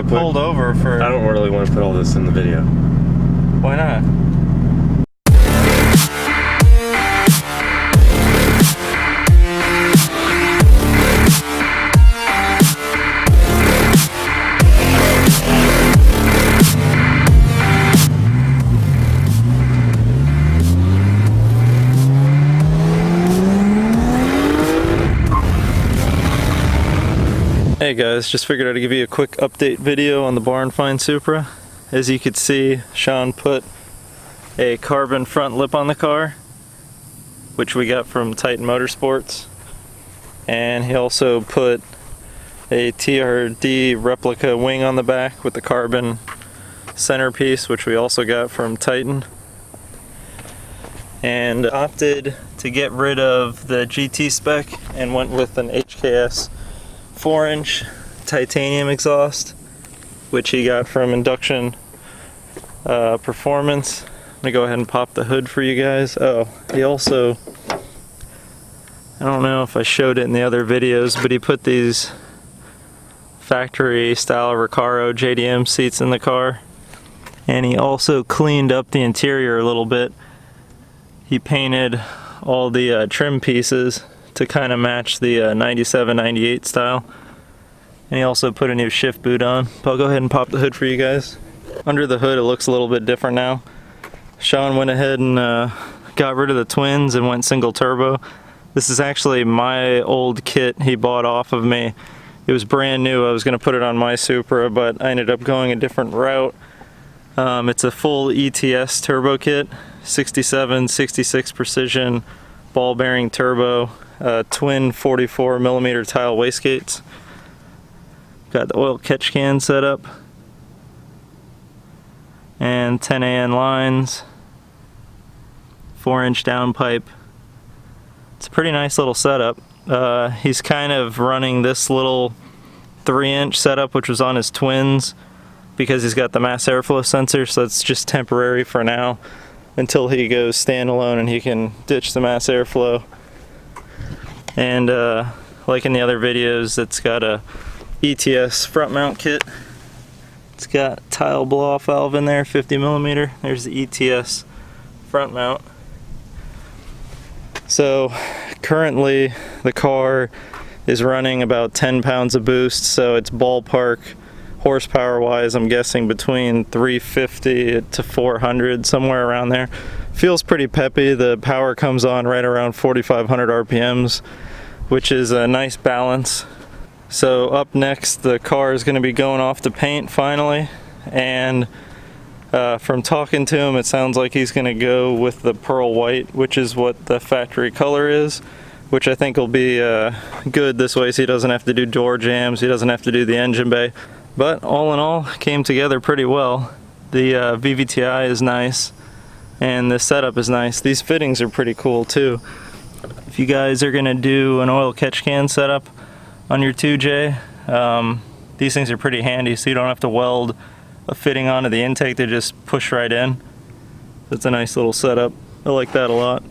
get pulled over for... I don't really want to put all this in the video. Why not? Hey guys, just figured I'd give you a quick update video on the barnfind Supra. As you can see, Sean put a carbon front lip on the car, which we got from Titan Motorsports, and he also put a TRD replica wing on the back with the carbon centerpiece, which we also got from Titan, and opted to get rid of the GT spec and went with an HKS 4-inch titanium exhaust, which he got from Induction Performance. I'm gonna go ahead and pop the hood for you guys. Oh, he also, I don't know if I showed it in the other videos, but he put these factory style reccaro JDM seats in the car, and he also cleaned up the interior a little bit. He painted all the trim pieces to kind of match the 97-98 style, and he also put a new shift boot on. But I'll go ahead and pop the hood for you guys. Under the hood it looks a little bit different now. Sean went ahead and got rid of the twins and went single turbo. This is actually my old kit he bought off of me. It was brand new. I was going to put it on my Supra, but I ended up going a different route. It's a full ETS Turbo kit, 67, 66 precision ball bearing turbo, twin 44mm tile wastegates. Got the oil catch can set up, and 10 AN lines, 4-inch downpipe. It's a pretty nice little setup. He's kind of running this little 3-inch setup, which was on his twins, because he's got the mass airflow sensor, so it's just temporary for now until he goes standalone and he can ditch the mass airflow. And like in the other videos, it's got a ETS front mount kit. It's got tile blow off valve in there, 50mm. There's the ETS front mount. So currently the car is running about 10 pounds of boost, so it's ballpark horsepower wise, I'm guessing between 350 to 400, somewhere around there. Feels pretty peppy. The power comes on right around 4,500 RPMs, which is a nice balance. So up next, the car is going to be going off to paint finally, and from talking to him, it sounds like he's going to go with the pearl white, which is what the factory color is, which I think will be good this way, so he doesn't have to do door jams, he doesn't have to do the engine bay. But all in all, came together pretty well. The VVTi is nice, and the setup is nice. These fittings are pretty cool too. If you guys are gonna do an oil catch can setup on your 2J, these things are pretty handy, so you don't have to weld a fitting onto the intake, they just push right in. That's a nice little setup. I like that a lot.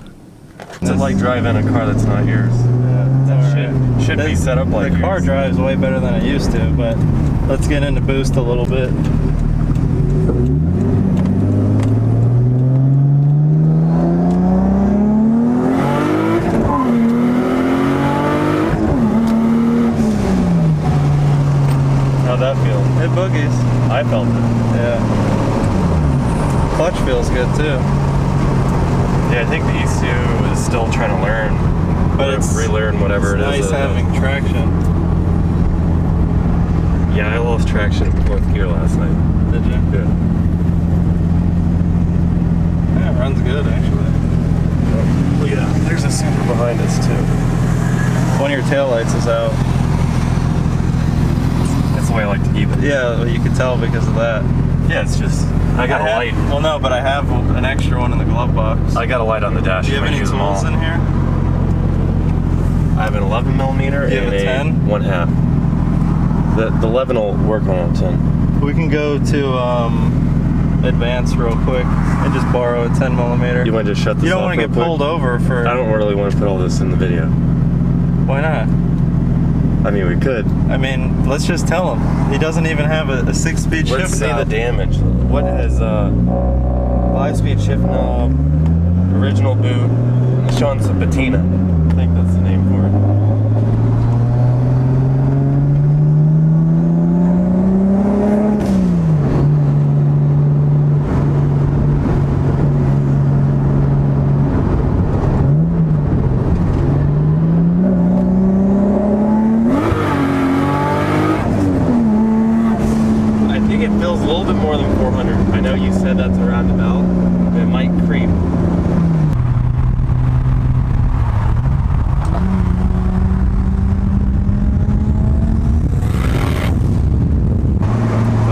It's like driving a car that's not yours. Yeah, that should be set up like the car drives way better than it used to, but let's get into boost a little bit. How'd that feel? It boogies. I felt it. Yeah. Clutch feels good too. Yeah, I think the ECU is still trying to learn, but it's relearn whatever it is. Nice having traction. Yeah, I lost traction in 4th gear last night. Did you? Yeah. Yeah, it runs good actually. Oh, look at that. There's a Supra behind us too. One of your taillights is out. That's the way I like to keep it. Yeah, well, you can tell because of that. Yeah, it's just, I got a light. Well, no, but I have an extra one in the glove box. I got a light on the dash. Do you have any tools in here? I have an 11mm and a 10? 1/2. The 11 will work on a 10. We can go to advance real quick and just borrow a 10mm. You want to just shut this off? You don't want to get pulled over for... I don't really want to put all this in the video. Why not? I mean, we could. I mean, let's just tell him. He doesn't even have a 6-speed shift Let's see the knob. damage. What is 5-speed shift knob, original boot, it's showing some patina. I think that's the name for it. Feels a little bit more than 400. I know you said that's around about. It might creep. So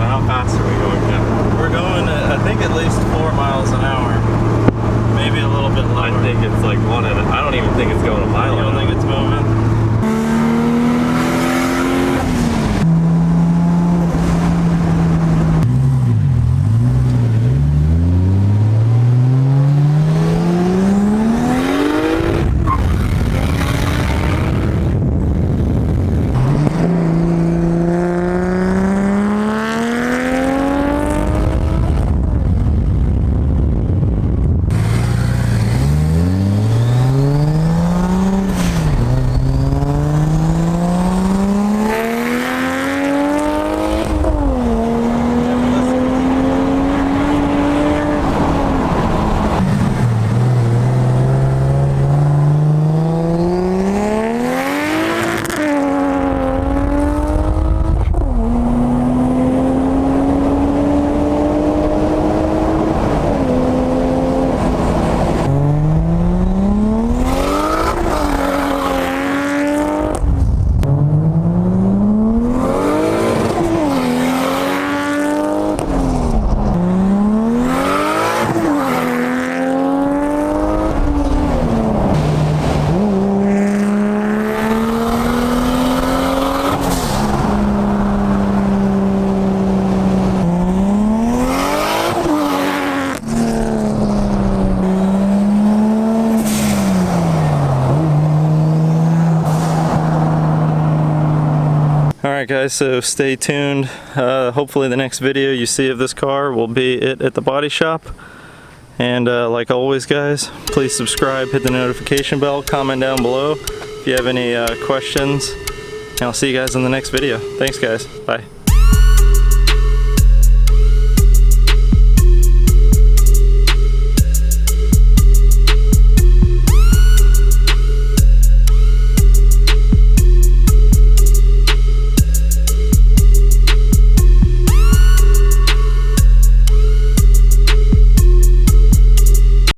how fast are we going, Kevin? We're going at, I think, at least 4 miles an hour. Maybe a little bit lower. I think it's like one and I don't even think it's going a mile. You don't think it's moving? Alright guys, so stay tuned. Hopefully the next video you see of this car will be it at the body shop. And like always guys, please subscribe, hit the notification bell, comment down below if you have any questions. And I'll see you guys in the next video. Thanks guys, bye.